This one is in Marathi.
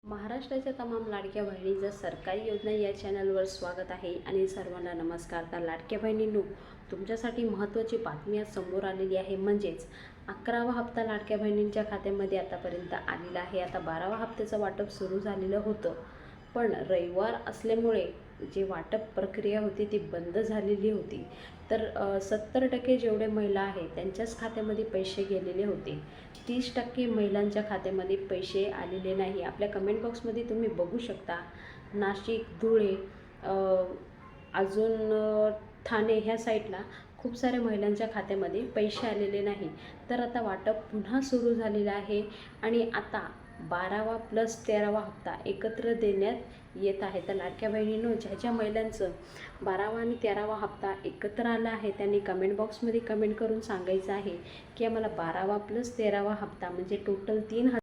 महाराष्ट्राच्या तमाम लाडक्या बहिणींचं सरकारी योजना या चॅनलवर स्वागत आहे आणि सर्वांना नमस्कार। तर लाडक्या बहिणींनो, तुमच्यासाठी महत्त्वाची बातमी आज समोर आलेली आहे। म्हणजेच 11वा हप्ता लाडक्या बहिणींच्या खात्यामध्ये आतापर्यंत आलेला आहे। आता 12वा हप्त्याचं वाटप सुरू झालेलं होतं, पण रविवार असल्यामुळे जे वाटप प्रक्रिया होती ती बंद झालेली होती। तर 70% जेवढे महिला आहेत त्यांच्याच खात्यामध्ये पैसे गेलेले होते। 30% महिलांच्या खात्यामध्ये पैसे आलेले नाही। आपल्या कमेंट बॉक्समध्ये तुम्ही बघू शकता, नाशिक, धुळे, अजून ठाणे ह्या साईडला खूप साऱ्या महिलांच्या खात्यामध्ये पैसे आलेले नाही। तर आता वाटप पुन्हा सुरू झालेलं आहे आणि आता 12वा प्लस 13वा हप्ता एकत्र देण्यात येत आहे। तर लाडक्या बहिणींनो, ज्या महिलांचं 12वा आणि 13वा हप्ता एकत्र आला आहे त्यांनी कमेंट बॉक्समध्ये कमेंट करून सांगायचं आहे की आम्हाला 12वा प्लस 13वा हप्ता म्हणजे टोटल 3,000